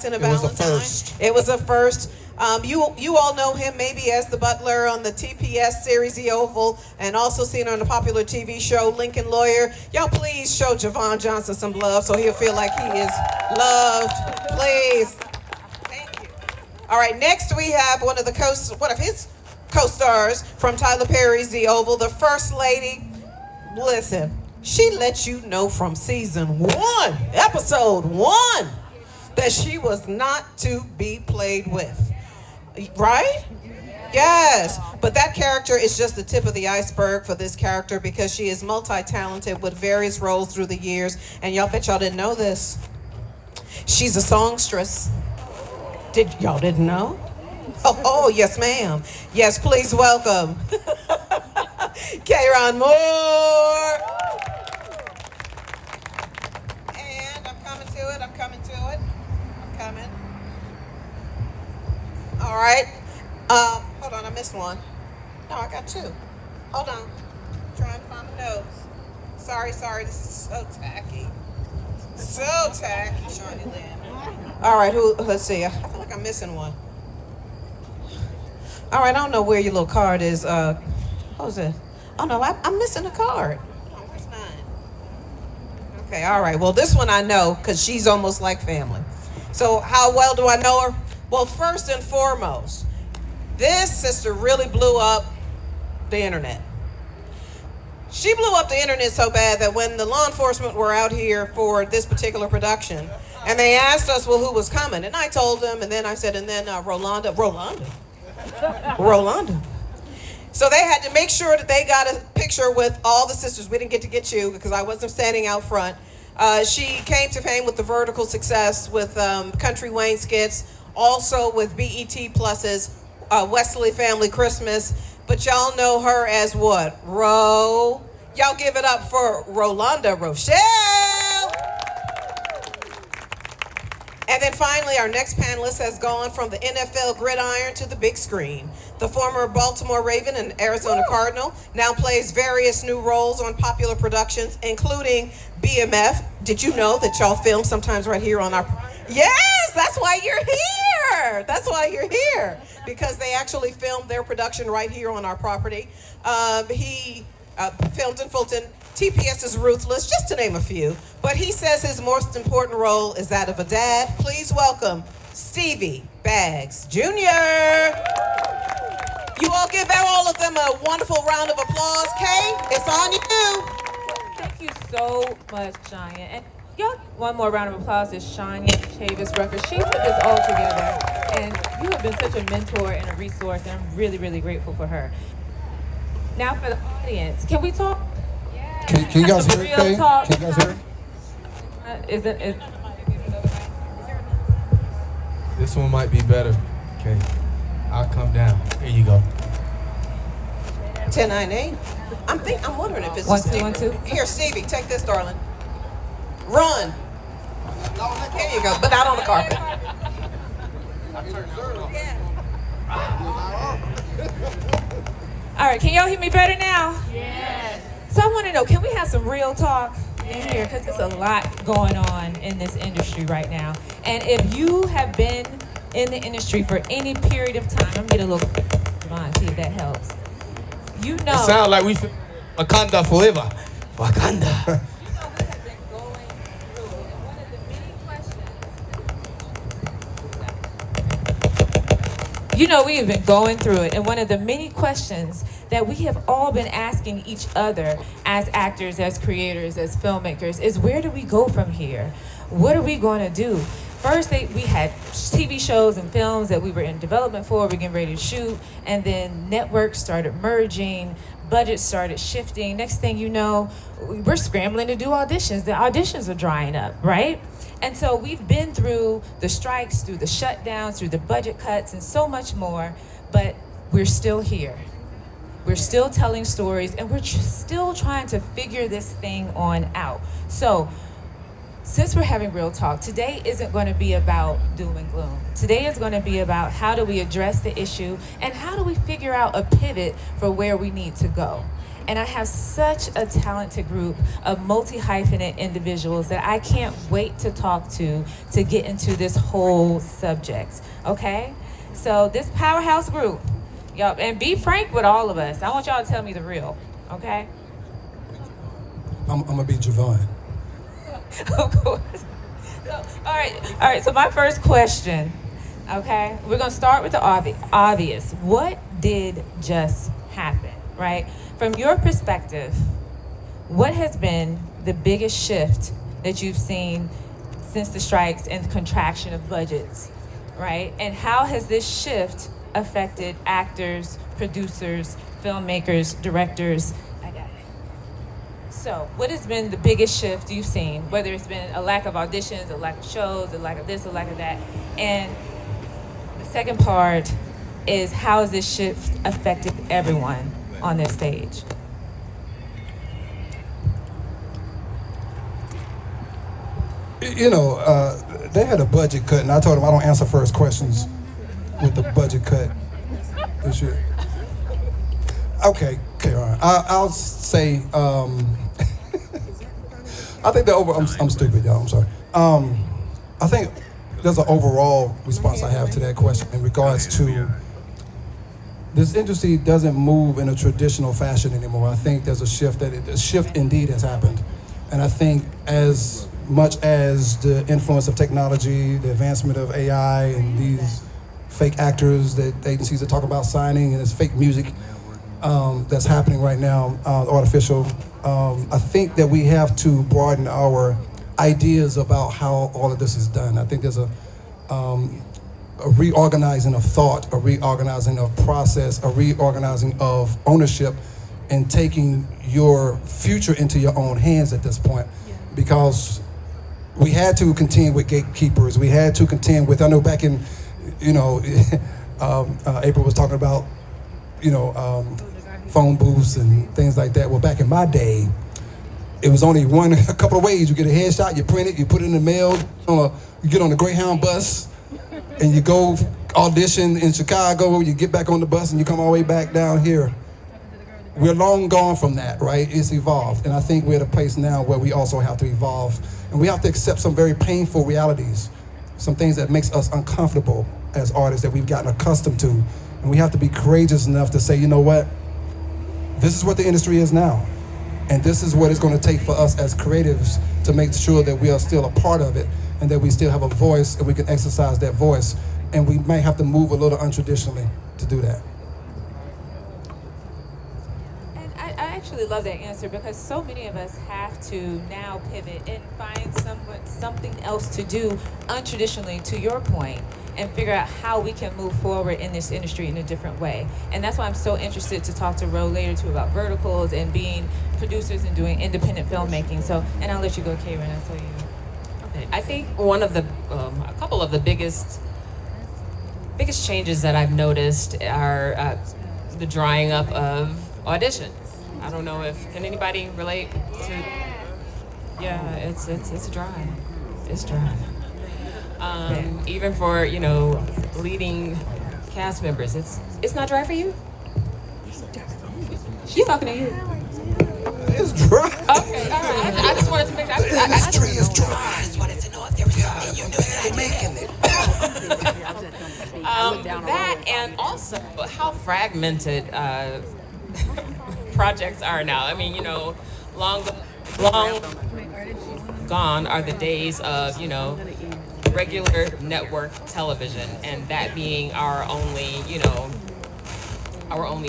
It was a first. It was a first. You all know him maybe as the butler on the TPS series The Oval, and also seen on the popular TV show Lincoln Lawyer. Y'all please show Javon Johnson some love so he'll feel like he is loved. Please. Thank you. All right, next we have one of his co-stars from Tyler Perry's The Oval, the First Lady. Listen, she let you know from season 1, episode 1, that she was not to be played with. Right? Yes. But that character is just the tip of the iceberg for this character because she is multi-talented with various roles through the years. And y'all bet y'all didn't know this. She's a songstress. Y'all didn't know? Oh, yes, ma'am. Yes, please welcome Kayron Moore. And I'm coming to it. I'm coming. All right. Hold on, I missed one. No, I got 2. Hold on. Trying to find my nose. Sorry, this is so tacky. Shawnee Lynn. All right, let's see. I feel like I'm missing one. All right, I don't know where your little card is. What was it? Oh, no, I'm missing a card. Oh, where's 9? Okay, all right. Well, this one I know because she's almost like family. So how well do I know her? Well, first and foremost, this sister really blew up the internet. She blew up the internet so bad that when the law enforcement were out here for this particular production, and they asked us, well, who was coming? And I told them, and then I said, and then Rolanda. So they had to make sure that they got a picture with all the sisters. We didn't get you because I wasn't standing out front. She came to fame with the vertical success with Country Wayne skits, also with BET Plus's Wesley Family Christmas. But y'all know her as what? Y'all give it up for Rolanda Rochelle. And then finally, our next panelist has gone from the NFL gridiron to the big screen. The former Baltimore Raven and Arizona Cardinal now plays various new roles on popular productions, including BMF. Did you know that y'all film sometimes right here on our... Yes, that's why you're here. Because they actually filmed their production right here on our property. He filmed in Fulton. TPS is Ruthless, just to name a few. But he says his most important role is that of a dad. Please welcome Stevie Baggs Jr. You all give all of them a wonderful round of applause. Kay, it's on you. Thank you so much, Shania. And y'all, one more round of applause is Shania Chavis Rucker. She put this all together, and you have been such a mentor and a resource, and I'm really, really grateful for her. Now for the audience, can we talk? Can you guys hear it, Kay? Can you guys hear it? This one might be better. Okay, I'll come down. Here you go. 10-9-8. I'm wondering if it's 1, Stevie. 2, 1, 2. Here, Stevie, take this, darling. Run. There you go, but not on the carpet. All right, can y'all hear me better now? Yes. So I want to know, can we have some real talk in here? Because there's a lot going on in this industry right now. And if you have been in the industry for any period of time, I'm going to get a little, come on, see if that helps. You know. It sounds like we Wakanda forever. Wakanda. You know, we have been going through it, and one of the many questions that we have all been asking each other as actors, as creators, as filmmakers is, where do we go from here? What are we going to do? First, we had TV shows and films that we were in development for, we're getting ready to shoot, and then networks started merging, budgets started shifting. Next thing you know, we're scrambling to do auditions. The auditions are drying up, right? And so we've been through the strikes, through the shutdowns, through the budget cuts, and so much more, but we're still here. We're still telling stories, and we're still trying to figure this thing on out. So, since we're having real talk, today isn't going to be about doom and gloom. Today is going to be about how do we address the issue, and how do we figure out a pivot for where we need to go. And I have such a talented group of multi-hyphenate individuals that I can't wait to talk to get into this whole subject, okay? So this powerhouse group, y'all, and be frank with all of us. I want y'all to tell me the real, okay? I'm gonna be Javon. Of course. So, all right, so my first question, okay? We're gonna start with the obvious. What did just happen, right? From your perspective, what has been the biggest shift that you've seen since the strikes and the contraction of budgets, right? And how has this shift affected actors, producers, filmmakers, directors? I got it. So, what has been the biggest shift you've seen? Whether it's been a lack of auditions, a lack of shows, a lack of this, a lack of that. And the second part is, how has this shift affected everyone on this stage? You know, they had a budget cut, and I told them I don't answer first questions with the budget cut this year. Okay, all right. I'll say, I think I'm stupid, y'all, I'm sorry. I think there's an overall response I have to that question in regards to this industry doesn't move in a traditional fashion anymore. I think there's a shift indeed has happened. And I think as much as the influence of technology, the advancement of AI and these fake actors that agencies are talking about signing, and this fake music that's happening right now, artificial, I think that we have to broaden our ideas about how all of this is done. I think there's a reorganizing of thought, a reorganizing of process, a reorganizing of ownership, and taking your future into your own hands at this point. Because we had to contend with gatekeepers. We had to contend with, I know back in, April was talking about, phone booths and things like that. Well, back in my day, it was only a couple of ways. You get a headshot, you print it, you put it in the mail, you get on the Greyhound bus, and you go audition in Chicago, you get back on the bus and you come all the way back down here. We're long gone from that, right? It's evolved. And I think we're at a place now where we also have to evolve. And we have to accept some very painful realities, some things that makes us uncomfortable as artists that we've gotten accustomed to. And we have to be courageous enough to say, you know what? This is what the industry is now. And this is what it's going to take for us as creatives to make sure that we are still a part of it and that we still have a voice and we can exercise that voice. And we may have to move a little untraditionally to do that. And I actually love that answer, because so many of us have to now pivot and find something else to do untraditionally, to your point, and figure out how we can move forward in this industry in a different way. And that's why I'm so interested to talk to Ro later too about verticals and being producers and doing independent filmmaking. So, and I'll let you go, Karen. I saw you. Okay, I think one of the, a couple of the biggest changes that I've noticed are the drying up of auditions. I don't know can anybody relate to? Yeah, it's dry. It's dry. Even for leading cast members, it's not dry for you. She's talking to you. It's dry. Okay, all right. I just wanted to make sure. The industry is dry. I just wanted to know if there was something you knew that I making it. That, and also how fragmented projects are now. I mean, long gone are the days of regular network television, and that being our only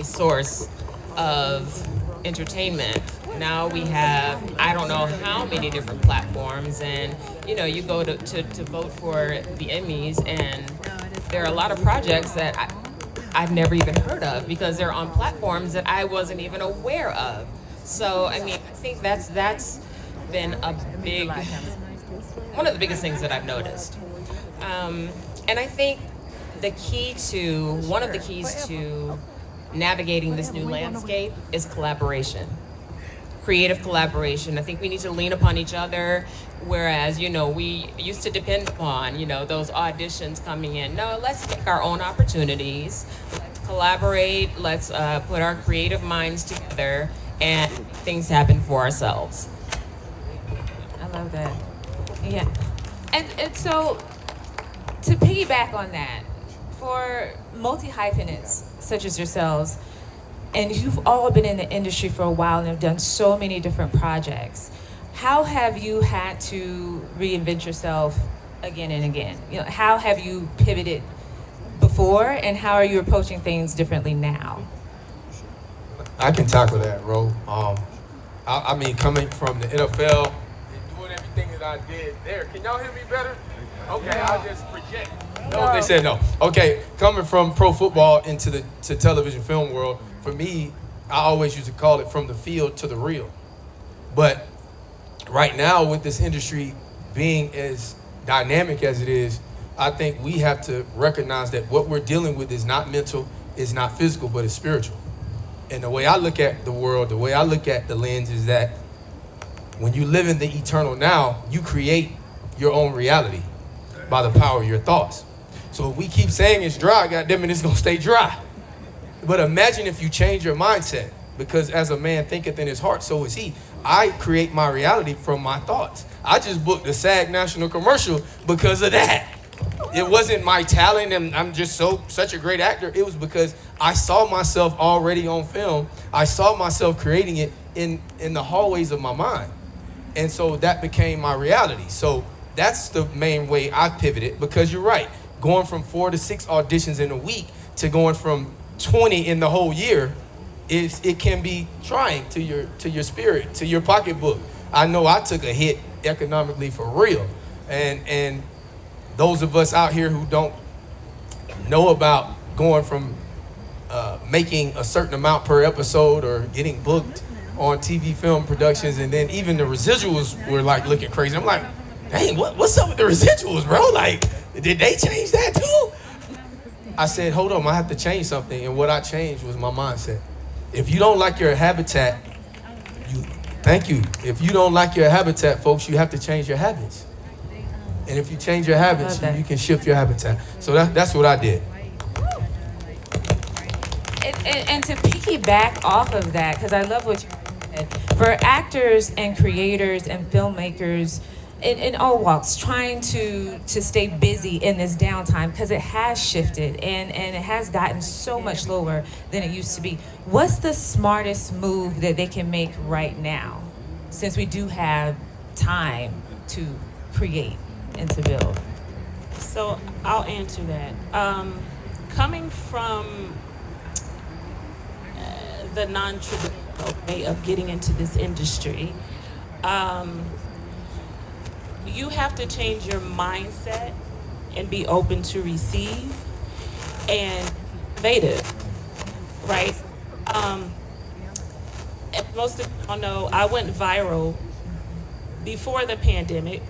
source of entertainment. Now we have, I don't know how many different platforms, and you go to vote for the Emmys, and there are a lot of projects that I've never even heard of because they're on platforms that I wasn't even aware of. So I mean, I think that's been one of the biggest things that I've noticed. And I think one of the keys to navigating this new landscape is collaboration. Creative collaboration. I think we need to lean upon each other, whereas, we used to depend upon, those auditions coming in. No, let's take our own opportunities, let's collaborate, let's put our creative minds together and things happen for ourselves. I love that. Yeah. And so to piggyback on that, for multi-hyphenates such as yourselves, and you've all been in the industry for a while and have done so many different projects, how have you had to reinvent yourself again and again? You know, how have you pivoted before, and how are you approaching things differently now? I can tackle that, Ro. I mean, coming from the NFL and doing everything that I did there. Can y'all hear me better? Okay, I'll just project. No, they said no. Okay, coming from pro football into the television film world, for me, I always used to call it from the field to the real. But right now, with this industry being as dynamic as it is, I think we have to recognize that what we're dealing with is not mental, is not physical, but it's spiritual. And the way I look at the world, the way I look at the lens is that when you live in the eternal now, you create your own reality by the power of your thoughts. So if we keep saying it's dry, goddammit, it's gonna stay dry. But imagine if you change your mindset, because as a man thinketh in his heart, so is he. I create my reality from my thoughts. I just booked a SAG national commercial because of that. It wasn't my talent and I'm just such a great actor. It was because I saw myself already on film. I saw myself creating it in the hallways of my mind. And so that became my reality. So that's the main way I pivoted, because you're right. Going from 4 to 6 auditions in a week to going from 20 in the whole year, it can be trying to your spirit, to your pocketbook. I know I took a hit economically for real. And those of us out here who don't know about going from making a certain amount per episode or getting booked on TV film productions, and then even the residuals were like looking crazy. I'm like, dang, what's up with the residuals, bro? Like, did they change that too? I said, hold on, I have to change something. And what I changed was my mindset. If you don't like your habitat, thank you. If you don't like your habitat, folks, you have to change your habits. And if you change your habits, you can shift your habitat. So that's what I did. And to piggyback off of that, because I love what you said, for actors and creators and filmmakers in all walks, trying to stay busy in this downtime, because it has shifted and it has gotten so much slower than it used to be. What's the smartest move that they can make right now, since we do have time to create and to build? So I'll answer that. Coming from the non-traditional way of getting into this industry, you have to change your mindset and be open to receive and innovative, right? Most of y'all know I went viral before the pandemic,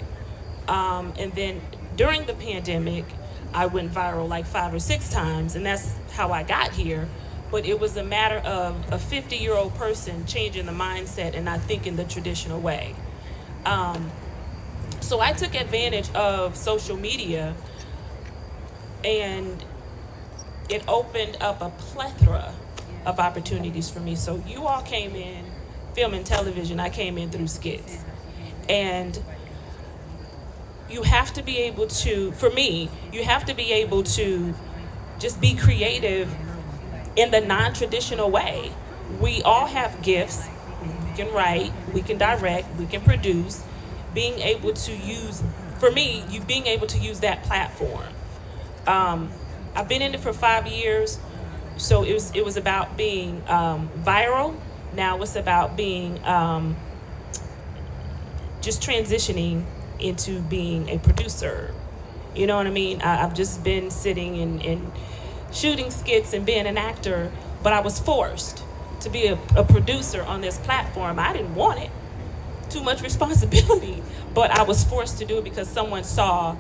and then during the pandemic, I went viral like 5 or 6 times, and that's how I got here. But it was a matter of a 50-year-old person changing the mindset and not thinking the traditional way. So I took advantage of social media, and it opened up a plethora of opportunities for me. So you all came in, film and television, I came in through skits. And you have to be able to, for me, you have to be able to just be creative in the non-traditional way. We all have gifts. We can write, we can direct, we can produce. Being able to use, for me, being able to use that platform. I've been in it for 5 years, so it was about being viral. Now it's about being just transitioning into being a producer. You know what I mean? I've just been sitting and shooting skits and being an actor, but I was forced to be a producer on this platform. I didn't want it. Too much responsibility, but I was forced to do it because someone saw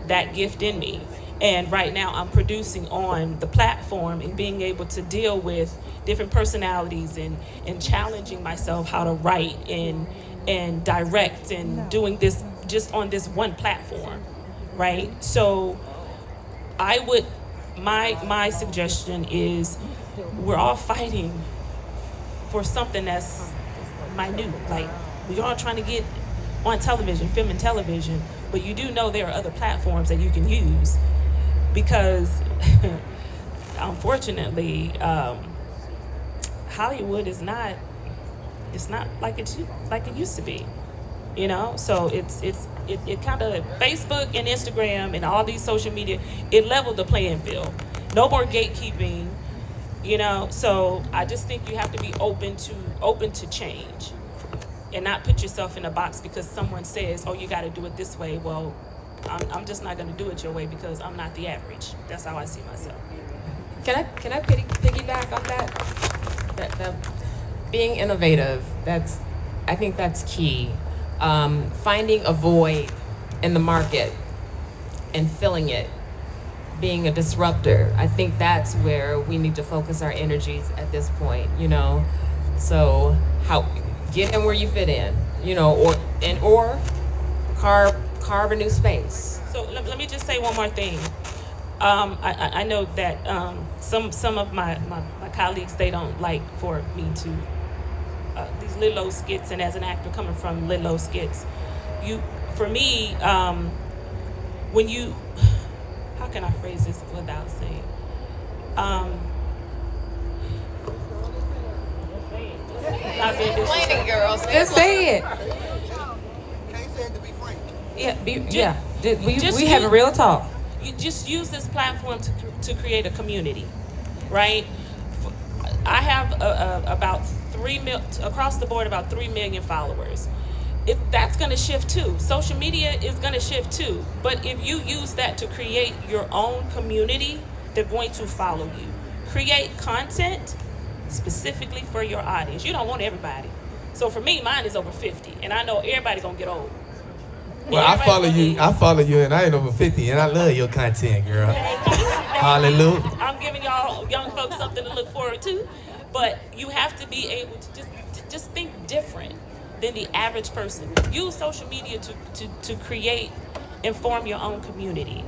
that gift in me. And right now I'm producing on the platform and being able to deal with different personalities and challenging myself how to write and direct and doing this just on this one platform, right? So my suggestion is we're all fighting for something that's minute. Like, we are trying to get on television, film and television, but you do know there are other platforms that you can use because, unfortunately, Hollywood is not. It's not like it used to be, you know. So it kind of, Facebook and Instagram and all these social media, it leveled the playing field. No more gatekeeping, you know. So I just think you have to be open to change, and not put yourself in a box because someone says, "Oh, you got to do it this way." Well, I'm just not going to do it your way because I'm not the average. That's how I see myself. Can I piggyback on that? That being innovative, I think that's key. Finding a void in the market and filling it, being a disruptor. I think that's where we need to focus our energies at this point, you know. So how get in where you fit in, you know, or carve a new space. So let me just say one more thing. I know that some of my colleagues, they don't like for me to these Lilo skits, and as an actor coming from Lilo skits, for me, when you, how can I phrase this without saying, not being disrespectful. Girls, just say it. Yeah, we have a real talk. You just use this platform to create a community, right? I have about across the board about 3 million followers. If that's going to shift too, social media is going to shift too. But if you use that to create your own community, they're going to follow you. Create content specifically for your audience. You don't want everybody. So for me, mine is over 50, and I know everybody gonna get old. Well, I follow you, and I ain't over 50, and I love your content, girl. Hallelujah. I'm giving y'all young folks something to look forward to, but you have to be able to just think different than the average person. Use social media to create, inform your own community.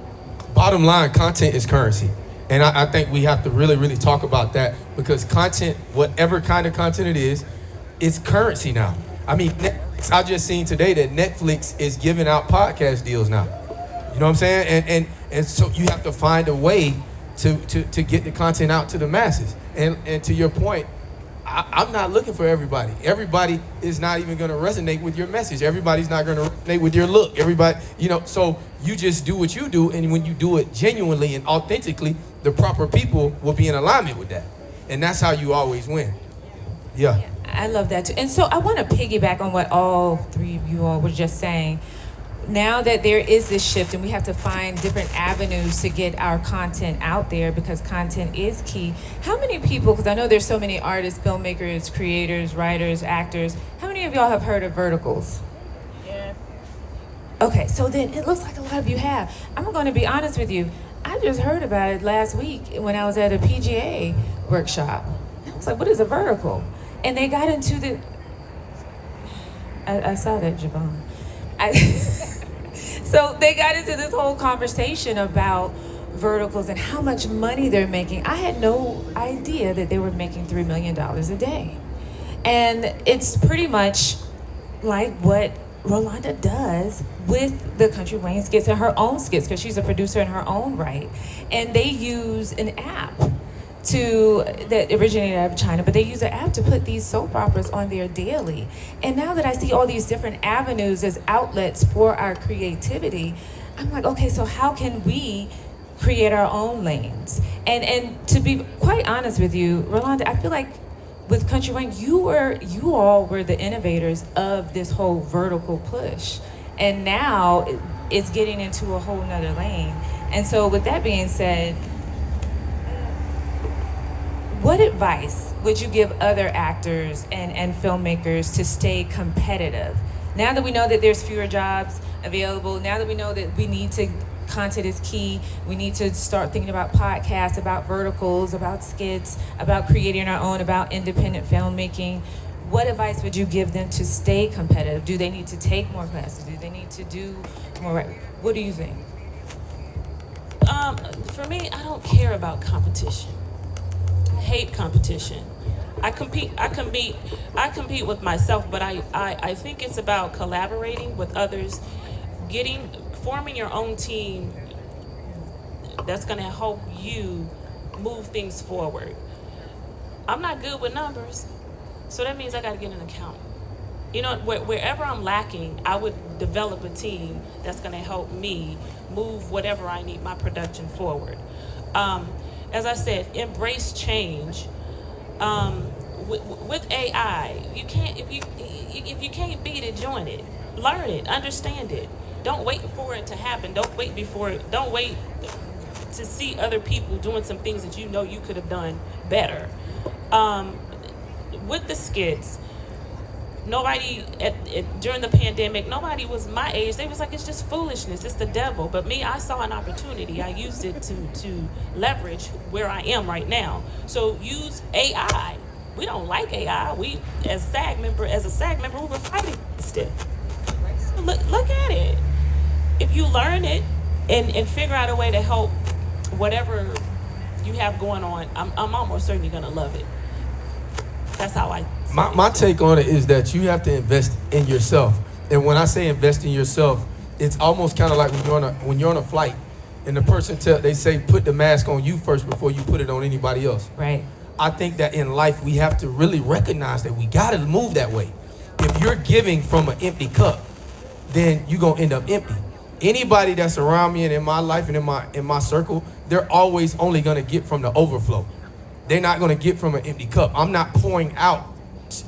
Bottom line, content is currency. And I think we have to really, really talk about that, because content, whatever kind of content it is, it's currency now. I mean, I just seen today that Netflix is giving out podcast deals now. You know what I'm saying? And so you have to find a way to get the content out to the masses. And to your point, I'm not looking for everybody. Everybody is not even going to resonate with your message. Everybody's not going to resonate with your look. Everybody, you know, so you just do what you do, and when you do it genuinely and authentically, the proper people will be in alignment with that. And that's how you always win. Yeah. I love that too. And so I want to piggyback on what all three of you all were just saying. Now that there is this shift and we have to find different avenues to get our content out there, because content is key. How many people, because I know there's so many artists, filmmakers, creators, writers, actors, how many of y'all have heard of verticals? Yeah. Okay, so then it looks like a lot of you have. I'm going to be honest with you. I just heard about it last week when I was at a PGA workshop. I was like, what is a vertical? And they got into the, I saw that, Javon. So they got into this whole conversation about verticals and how much money they're making. I had no idea that they were making $3 million a day. And it's pretty much like what Rolanda does with the Country Wayne skits and her own skits, because she's a producer in her own right. And they use an app that originated out of China, but they use an app to put these soap operas on there daily. And now that I see all these different avenues as outlets for our creativity, I'm like, okay, so how can we create our own lanes? And to be quite honest with you, Rolanda, I feel like with Country Wayne, you all were the innovators of this whole vertical push. And now it's getting into a whole nother lane. And so with that being said, what advice would you give other actors and filmmakers to stay competitive? Now that we know that there's fewer jobs available, now that we know that content is key, we need to start thinking about podcasts, about verticals, about skits, about creating our own, about independent filmmaking. What advice would you give them to stay competitive? Do they need to take more classes? Do they need to do more? What do you think? For me, I don't care about competition. Hate competition. I compete with myself, but I think it's about collaborating with others, forming your own team that's going to help you move things forward. I'm not good with numbers, so that means I got to get an accountant. You know, wherever I'm lacking, I would develop a team that's going to help me move whatever I need, my production forward. As I said, embrace change. With AI, you can't if you can't beat it, join it, learn it, understand it. Don't wait for it to happen. Don't wait to see other people doing some things that you know you could have done better. With the skits, nobody during the pandemic, nobody was my age. They was like, it's just foolishness, it's the devil. But me, I saw an opportunity. I used it to leverage where I am right now. So use AI. We don't like AI. We, as a SAG member, we were fighting against it. Look at it. If you learn it and figure out a way to help whatever you have going on, I'm almost certain you're gonna love it. That's how I. My take on it is that you have to invest in yourself. And when I say invest in yourself, it's almost kind of like when you're on a flight and the person they say put the mask on you first before you put it on anybody else. Right. I think that in life we have to really recognize that we got to move that way. If you're giving from an empty cup, then you're going to end up empty. Anybody that's around me and in my life and in my circle, they're always only going to get from the overflow. They're not going to get from an empty cup. I'm not pouring out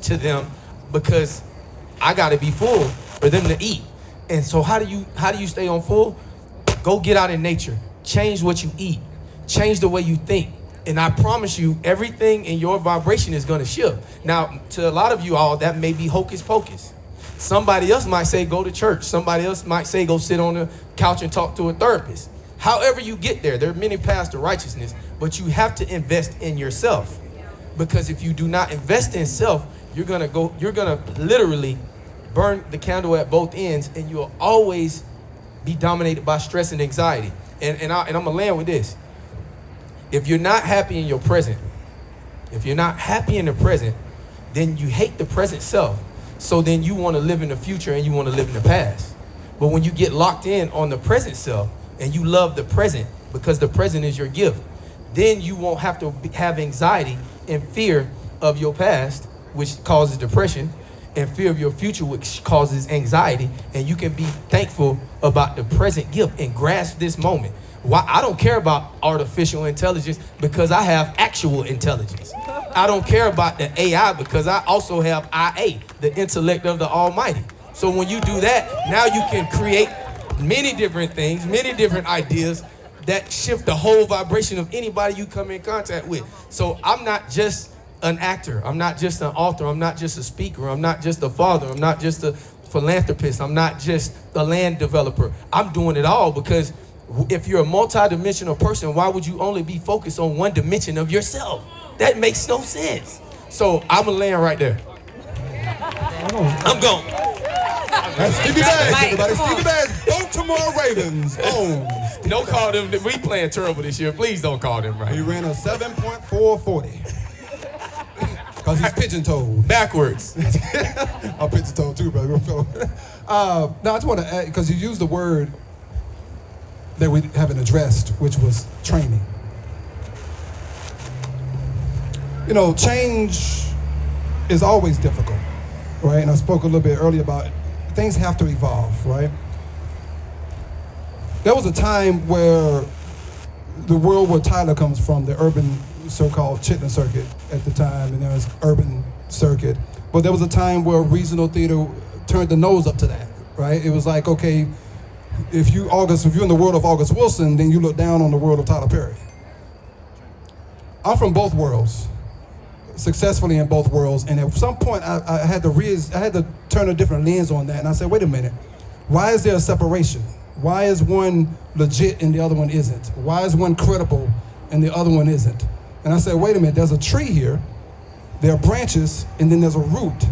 to them because I got to be full for them to eat. And so how do you stay on full? Go get out in nature. Change what you eat. Change the way you think. And I promise you, everything in your vibration is going to shift. Now, to a lot of you all, that may be hocus pocus. Somebody else might say go to church. Somebody else might say go sit on the couch and talk to a therapist. However you get there are many paths to righteousness, but you have to invest in yourself. Because if you do not invest in self, you're gonna literally burn the candle at both ends, and you'll always be dominated by stress and anxiety. And I'm gonna land with this. If you're not happy in your present, then you hate the present self. So then you want to live in the future and you want to live in the past. But when you get locked in on the present self and you love the present because the present is your gift, then you won't have to have anxiety and fear of your past, which causes depression, and fear of your future, which causes anxiety. And you can be thankful about the present gift and grasp this moment. Why I don't care about artificial intelligence because I have actual intelligence. I don't care about the AI because I also have IA, the intellect of the Almighty. So when you do that, now you can create many different things, many different ideas that shift the whole vibration of anybody you come in contact with. So I'm not just an actor. I'm not just an author. I'm not just a speaker. I'm not just a father. I'm not just a philanthropist. I'm not just a land developer. I'm doing it all because if you're a multi-dimensional person, why would you only be focused on one dimension of yourself? That makes no sense. So I'm going to land right there. I'm gone. That's Stevie Bags, everybody. Stevie Bags, Baltimore Ravens. Boom. Don't call them. We playing terrible this year. Please don't call them right. He ran a 7.440. Because he's pigeon-toed. Backwards. I'm pigeon-toed too, brother. Now, I just want to add, because you used the word that we haven't addressed, which was training. You know, change is always difficult, right? And I spoke a little bit earlier about things have to evolve, right? There was a time where the world where Tyler comes from, the urban so-called Chitlin circuit at the time, and there was urban circuit. But there was a time where regional theater turned the nose up to that, right? It was like, okay, if you're in the world of August Wilson, then you look down on the world of Tyler Perry. I'm from both worlds, successfully in both worlds, and at some point I had to turn a different lens on that, and I said, wait a minute, why is there a separation? Why is one legit and the other one isn't? Why is one credible and the other one isn't? And I said, wait a minute, there's a tree here, there are branches, and then there's a root.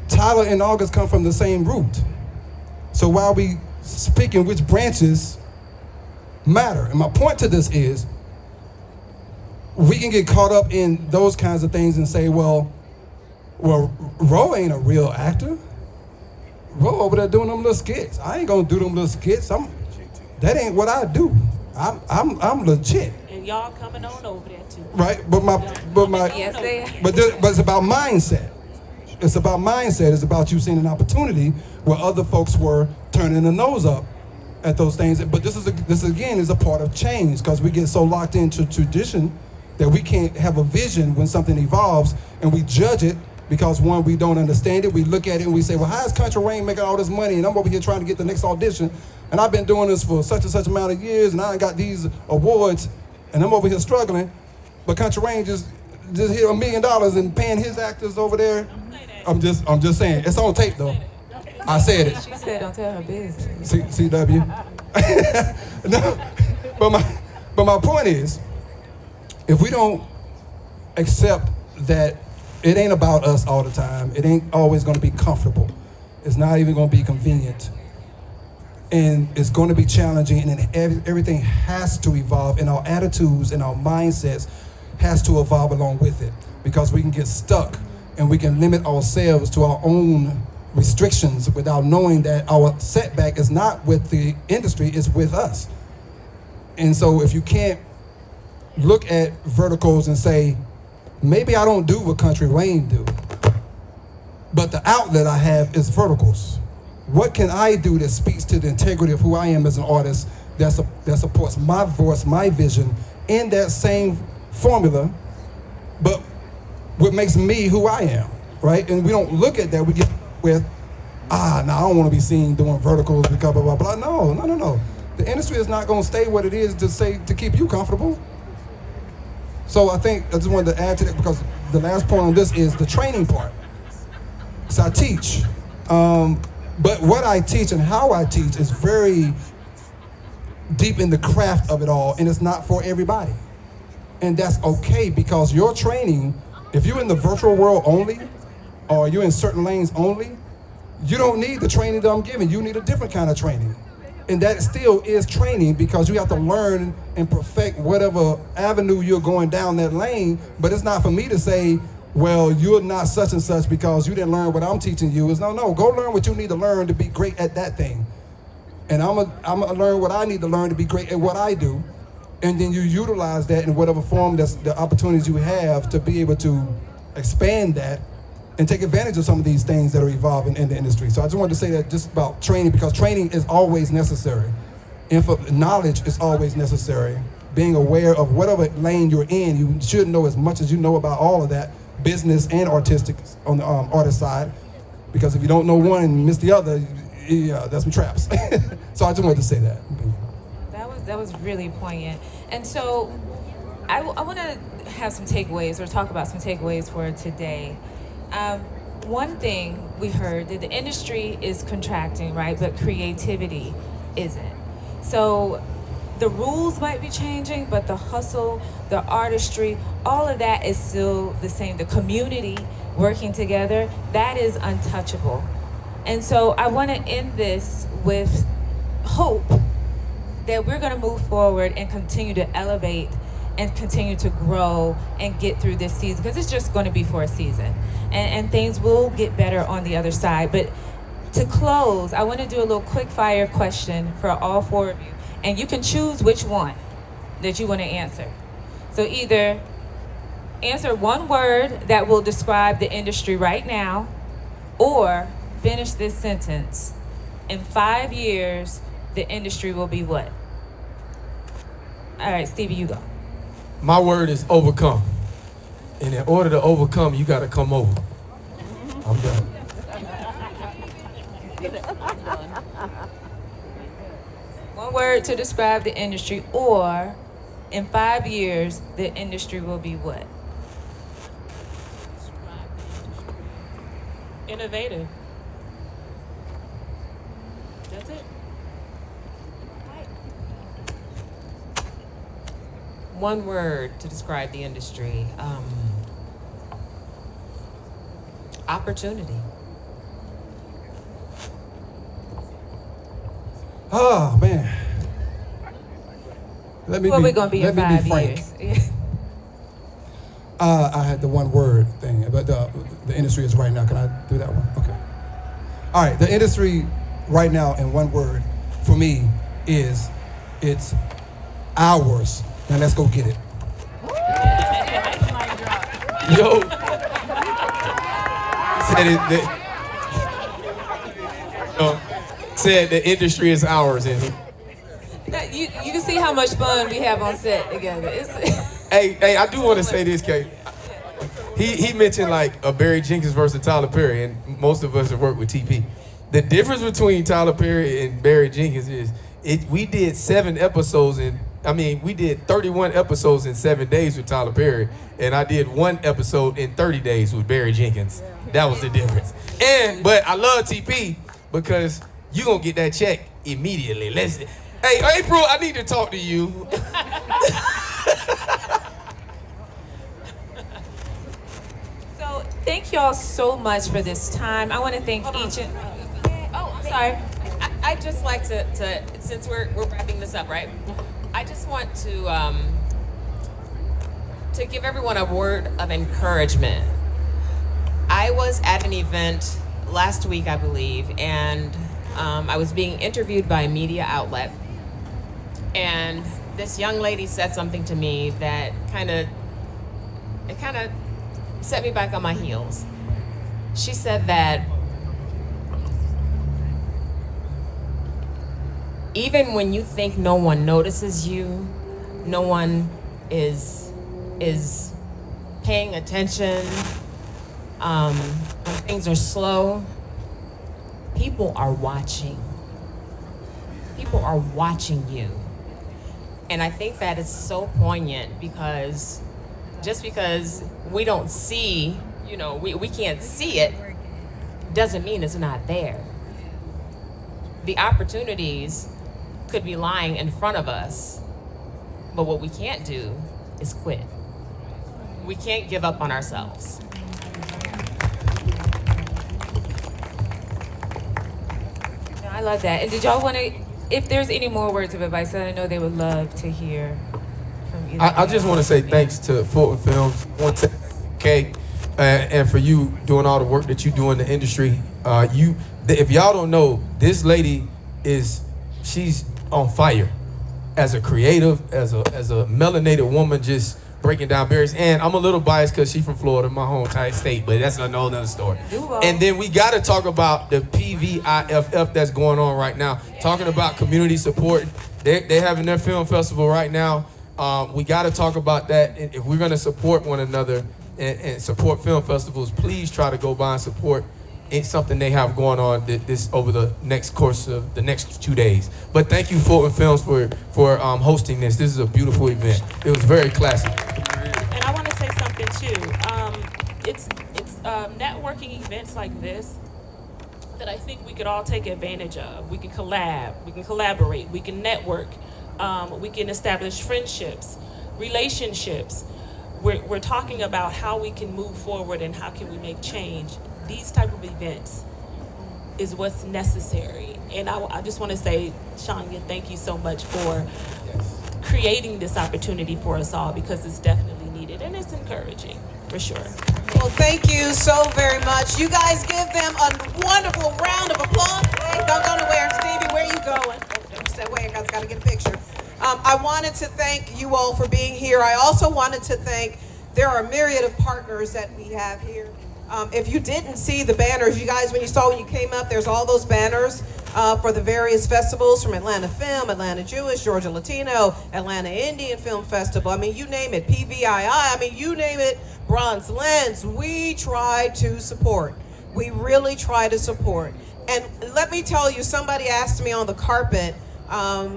Tyler and August come from the same root. So why are we speaking which branches matter? And my point to this is, we can get caught up in those kinds of things and say, well, Ro ain't a real actor. Ro over there doing them little skits. I ain't gonna do them little skits. That ain't what I do. I'm legit. And y'all coming on over there too. Right, but Yes, they are. but it's about mindset. It's about mindset. It's about you seeing an opportunity where other folks were turning their nose up at those things. But this again is a part of change, because we get so locked into tradition that we can't have a vision when something evolves, and we judge it because, one, we don't understand it. We look at it and we say, well, how is Country Wayne making all this money, and I'm over here trying to get the next audition, and I've been doing this for such and such amount of years, and I got these awards, and I'm over here struggling, but Country Wayne just hit $1 million and paying his actors over there. I'm just saying, it's on tape though. I said it. She said, "Don't tell her business." CW. No, but my point is, if we don't accept that it ain't about us all the time, it ain't always going to be comfortable. It's not even going to be convenient, and it's going to be challenging. And then everything has to evolve, and our attitudes and our mindsets has to evolve along with it, because we can get stuck and we can limit ourselves to our own restrictions without knowing that our setback is not with the industry, it's with us. And so if you can't look at verticals and say, maybe I don't do what Country Wayne do, but the outlet I have is verticals. What can I do that speaks to the integrity of who I am as an artist, that supports my voice, my vision, in that same formula, but what makes me who I am, right? And we don't look at that. We get with, I don't want to be seen doing verticals because blah, blah, blah. No. The industry is not going to stay what it is to keep you comfortable. So I think I just wanted to add to that, because the last point on this is the training part. So I teach, but what I teach and how I teach is very deep in the craft of it all, and it's not for everybody. And that's okay, because your training, if you're in the virtual world only, or you're in certain lanes only, you don't need the training that I'm giving. You need a different kind of training. And that still is training, because you have to learn and perfect whatever avenue you're going down that lane. But it's not for me to say, well, you're not such and such because you didn't learn what I'm teaching you. It's no, go learn what you need to learn to be great at that thing. And I'm gonna learn what I need to learn to be great at what I do. And then you utilize that in whatever form that's the opportunities you have to be able to expand that and take advantage of some of these things that are evolving in the industry. So I just wanted to say that just about training, because training is always necessary. Knowledge is always necessary. Being aware of whatever lane you're in, you should know as much as you know about all of that, business and artistic on the artist side. Because if you don't know one and miss the other, that's some traps. So I just wanted to say that. That was really poignant. And so I want to have some takeaways, or talk about some takeaways for today. One thing we heard, that the industry is contracting, right? But creativity isn't. So the rules might be changing, but the hustle, the artistry, all of that is still the same. The community working together, that is untouchable. And so I want to end this with hope that we're going to move forward and continue to elevate and continue to grow and get through this season, because it's just going to be for a season, and things will get better on the other side. But to close, I want to do a little quick fire question for all four of you, and you can choose which one that you want to answer. So either answer one word that will describe the industry right now, or finish this sentence: in 5 years, the industry will be what? All right, Stevie, you go. My word is overcome. And in order to overcome, you got to come over. I'm done. One word to describe the industry, or in 5 years, the industry will be what? Innovative. That's it. One word to describe the industry. Opportunity. Oh, man. What are we going to be in 5 frank. years? I had the one word thing, but the industry is right now. Can I do that one? Okay. All right, the industry right now in one word for me is it's ours. Now let's go get it. Yo. Said the industry is ours, and You can see how much fun we have on set together. hey, I do want to say this, Kate. He mentioned like a Barry Jenkins versus Tyler Perry, and most of us have worked with TP. The difference between Tyler Perry and Barry Jenkins is we did 7 episodes we did 31 episodes in 7 days with Tyler Perry, and I did 1 episode in 30 days with Barry Jenkins. That was the difference. But I love TP because you gonna get that check immediately. Hey, April, I need to talk to you. So thank y'all so much for this time. I want to thank each and. Oh, I'm sorry. I'd just like to since we're wrapping this up, right? I just want to give everyone a word of encouragement. I was at an event last week, I believe, and I was being interviewed by a media outlet, and this young lady said something to me that kind of set me back on my heels. She said that even when you think no one notices you, no one is paying attention, when things are slow, people are watching. People are watching you. And I think that is so poignant because just because we don't see, we can't see it, doesn't mean it's not there. The opportunities could be lying in front of us, but what we can't do is quit. We can't give up on ourselves. I love that. And did y'all want to, if there's any more words of advice that I know they would love to hear from you. I just want to say thanks to Fulton Films, okay, and for you doing all the work that you do in the industry. If y'all don't know, this lady she's on fire as a creative, as a melanated woman, just breaking down barriers. And I'm a little biased because she's from Florida, my home state, but that's another story. And then we got to talk about the PVIFF that's going on right now, talking about community support. They're having their film festival right now. We got to talk about that. And if we're going to support one another and support film festivals, please try to go by and support something they have going on this over the next course of the next 2 days. But thank you, Fulton Films, for hosting this. This is a beautiful event. It was very classy. And I want to say something too. It's networking events like this that I think we could all take advantage of. We can collaborate, we can network, we can establish friendships, relationships. We're talking about how we can move forward and how can we make change. These type of events is what's necessary. And I just want to say, Shania, thank you so much for creating this opportunity for us all, because it's definitely needed and it's encouraging, for sure. Well, thank you so very much. You guys give them a wonderful round of applause. Hey, don't go nowhere. Stevie, where you going? Don't stay away. I got to get a picture. I wanted to thank you all for being here. I also wanted to thank, there are a myriad of partners that we have here. If you didn't see the banners, you guys, when you came up, there's all those banners for the various festivals from Atlanta Film, Atlanta Jewish, Georgia Latino, Atlanta Indian Film Festival. I mean, you name it, PVII, I mean, you name it, Bronze Lens. We try to support. We really try to support. And let me tell you, somebody asked me on the carpet,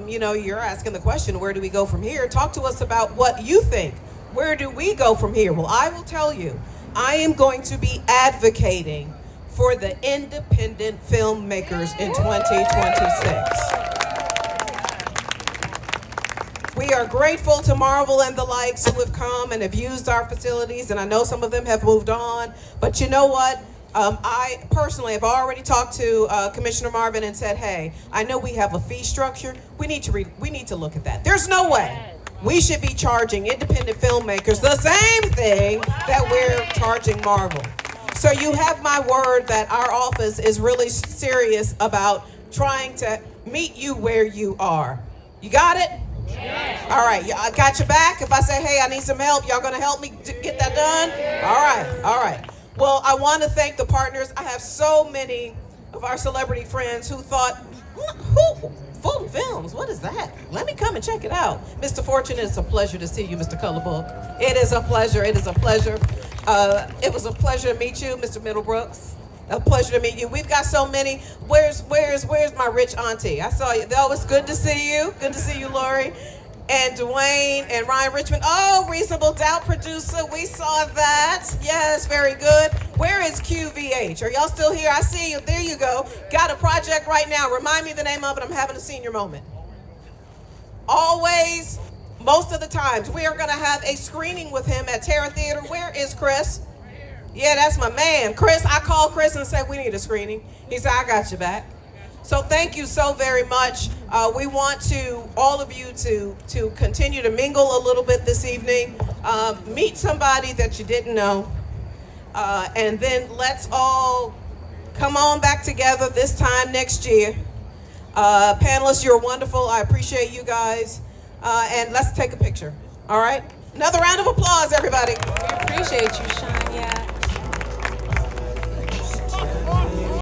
you're asking the question, where do we go from here? Talk to us about what you think. Where do we go from here? Well, I will tell you, I am going to be advocating for the independent filmmakers in 2026. We are grateful to Marvel and the likes who have come and have used our facilities, and I know some of them have moved on, but you know what? I personally have already talked to Commissioner Marvin and said, hey, I know we have a fee structure. We need to look at that. There's no way we should be charging independent filmmakers the same thing that we're charging Marvel. So you have my word that our office is really serious about trying to meet you where you are. You got it? Yes. All right, I got your back. If I say, hey, I need some help, y'all gonna help me get that done? All right. Well, I want to thank the partners. I have so many of our celebrity friends who thought, Fulton Films, what is that? Let me come and check it out. Mr. Fortune, it's a pleasure to see you, Mr. Colorbook. It is a pleasure. It was a pleasure to meet you, Mr. Middlebrooks. A pleasure to meet you. We've got so many. Where's my rich auntie? I saw you. Oh, it's good to see you. Good to see you, Lori. And Dwayne and Ryan Richmond. Oh, Reasonable Doubt producer. We saw that. Yes, very good. Where is QVH? Are y'all still here? I see you. There you go. Got a project right now. Remind me the name of it. I'm having a senior moment. Always, most of the times, we are going to have a screening with him at Terra Theater. Where is Chris? Yeah, that's my man. Chris, I called Chris and said, we need a screening. He said, I got your back. So thank you so very much. We want all of you to continue to mingle a little bit this evening. Meet somebody that you didn't know. And then let's all come on back together this time next year. Panelists, you're wonderful. I appreciate you guys. And let's take a picture. All right? Another round of applause, everybody. We appreciate you, Shania.